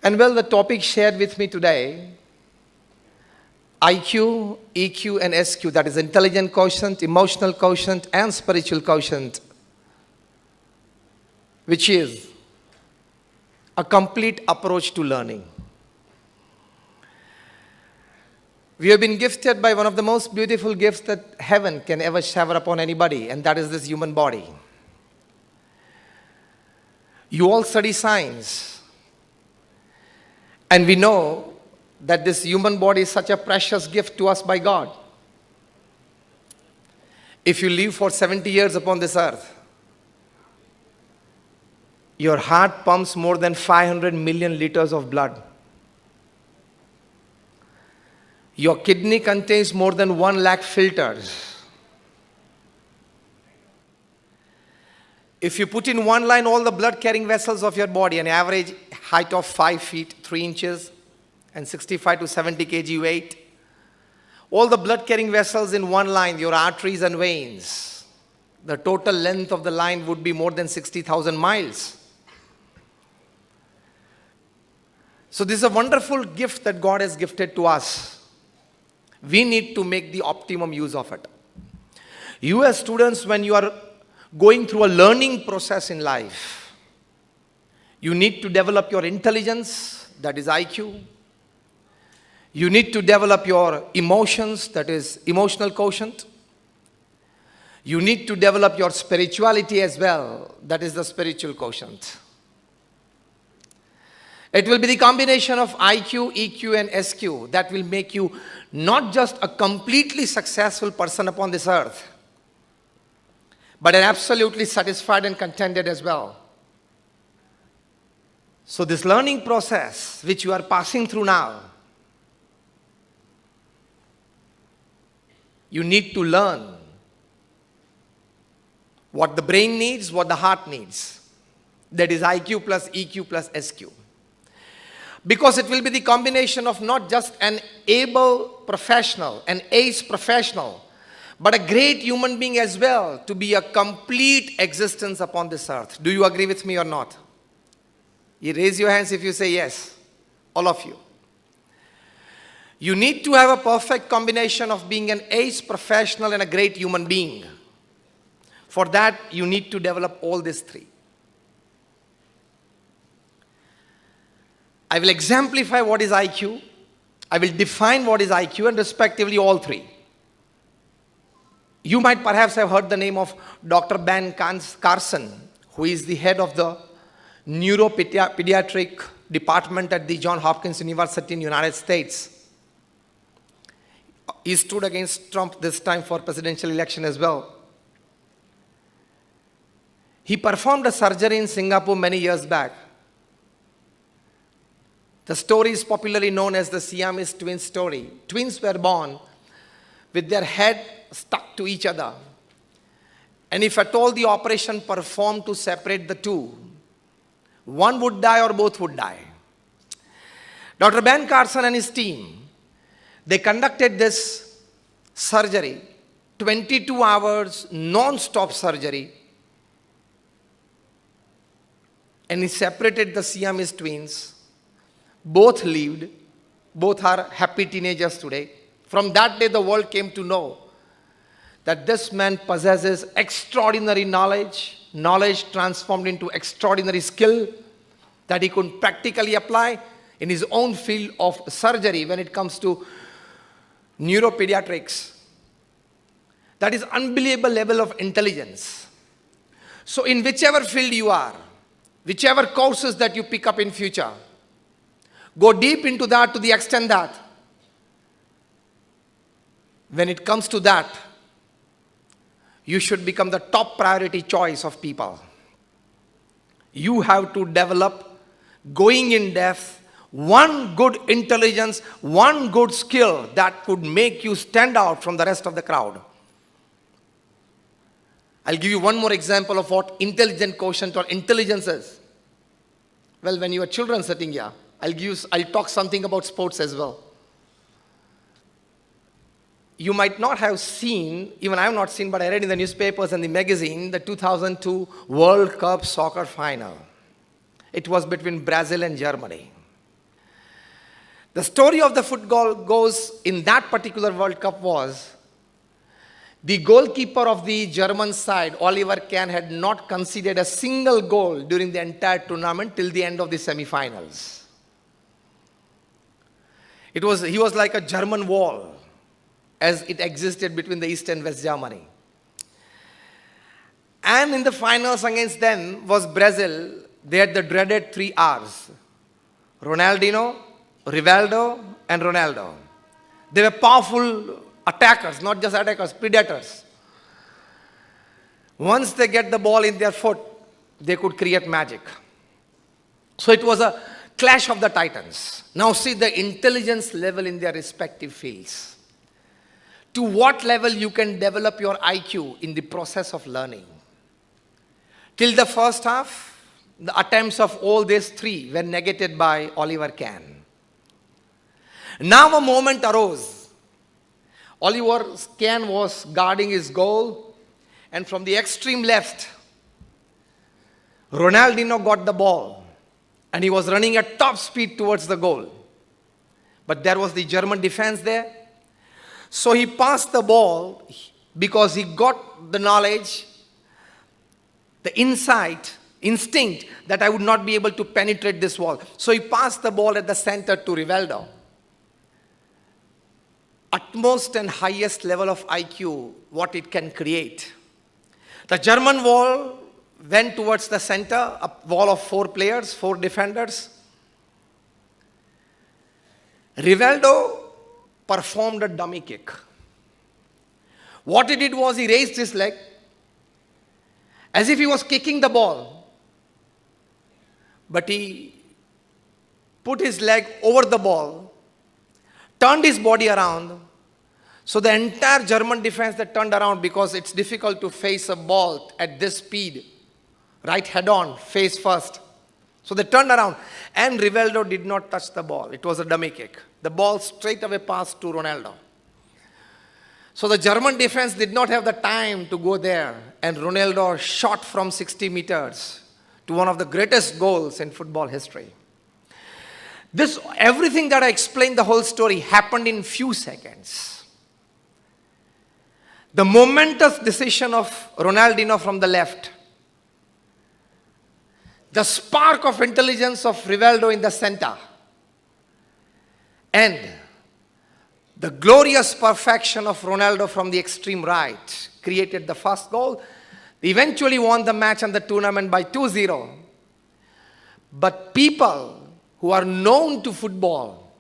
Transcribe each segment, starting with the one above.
And well, the topic shared with me today, IQ, EQ, and SQ, that is intelligent quotient, emotional quotient, and spiritual quotient, which is a complete approach to learning. We have been gifted by one of the most beautiful gifts that heaven can ever shower upon anybody, and that is this human body. You all study science, and we know that this human body is such a precious gift to us by God. If you live for 70 years upon this earth, your heart pumps more than 500 million liters of blood. Your kidney contains more than 1 lakh filters. If you put in one line all the blood-carrying vessels of your body, an average height of 5 feet 3 inches and 65 to 70 kg weight, all the blood-carrying vessels in one line, your arteries and veins, the total length of the line would be more than 60,000 miles. So this is a wonderful gift that God has gifted to us. We need to make the optimum use of it. You as students, when you are going through a learning process in life, you need to develop your intelligence, that is IQ. You need to develop your emotions, that is emotional quotient. You need to develop your spirituality as well, that is the spiritual quotient. It will be the combination of IQ, EQ, and SQ that will make you not just a completely successful person upon this earth, but an absolutely satisfied and contented as well. So this learning process which you are passing through now, you need to learn what the brain needs, what the heart needs. That is IQ plus EQ plus SQ. Because it will be the combination of not just an able professional, an ace professional, but a great human being as well, to be a complete existence upon this earth. Do you agree with me or not? You raise your hands if you say yes, all of you. You need to have a perfect combination of being an ace professional and a great human being. For that, you need to develop all these three. I will exemplify what is IQ, I will define what is IQ, and respectively all three. You might perhaps have heard the name of Dr. Ben Carson, who is the head of the neuropediatric department at the Johns Hopkins University in the United States. He stood against Trump this time for presidential election as well. He performed a surgery in Singapore many years back. The story is popularly known as the Siamese twins story. Twins were born with their head stuck to each other. And if at all the operation performed to separate the two, one would die or both would die. Dr. Ben Carson and his team, they conducted this surgery, 22 hours non-stop surgery, and he separated the Siamese twins. Both lived, both are happy teenagers today. From that day, the world came to know that this man possesses extraordinary knowledge transformed into extraordinary skill that he could practically apply in his own field of surgery when it comes to neuropediatrics. That is unbelievable level of intelligence. So in whichever field you are, whichever courses that you pick up in future, go deep into that to the extent that when it comes to that, you should become the top priority choice of people. You have to develop, going in depth, one good intelligence, one good skill that could make you stand out from the rest of the crowd. I'll give you one more example of what intelligent quotient or intelligence is. Well, when you are children sitting here, I'll talk something about sports as well. You might not have seen, even I have not seen, but I read in the newspapers and the magazine, the 2002 World Cup soccer final. It was between Brazil and Germany. The story of the football goes in that particular World Cup was the goalkeeper of the German side, Oliver Kahn, had not conceded a single goal during the entire tournament till the end of the semi-finals. He was like a German wall as it existed between the East and West Germany. And in the finals against them was Brazil. They had the dreaded 3 R's. Ronaldinho, Rivaldo, and Ronaldo. They were powerful attackers, not just attackers, predators. Once they get the ball in their foot, they could create magic. So it was a clash of the titans. Now see the intelligence level in their respective fields. To what level you can develop your IQ in the process of learning. Till the first half, the attempts of all these 3 were negated by Oliver Kahn. Now a moment arose. Oliver Kahn was guarding his goal, and from the extreme left, Ronaldinho got the ball, and he was running at top speed towards the goal. But there was the German defense there. So he passed the ball because he got the knowledge, the instinct that I would not be able to penetrate this wall. So he passed the ball at the center to Rivaldo. Utmost and highest level of IQ, what it can create. The German wall went towards the center, a wall of 4 players, 4 defenders. Rivaldo performed a dummy kick. What he did was he raised his leg as if he was kicking the ball. But he put his leg over the ball, turned his body around. So the entire German defense that turned around, because it's difficult to face a ball at this speed, right head on, face first. So they turned around, and Rivaldo did not touch the ball. It was a dummy kick. The ball straight away passed to Ronaldo. So the German defense did not have the time to go there, and Ronaldo shot from 60 meters to one of the greatest goals in football history. Everything that I explained, the whole story, happened in few seconds. The momentous decision of Ronaldinho from the left, the spark of intelligence of Rivaldo in the center, and the glorious perfection of Ronaldo from the extreme right created the first goal. They eventually won the match and the tournament by 2-0. But people who are known to football,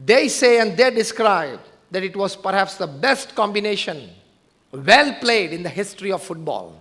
they say and they describe that it was perhaps the best combination, well played in the history of football.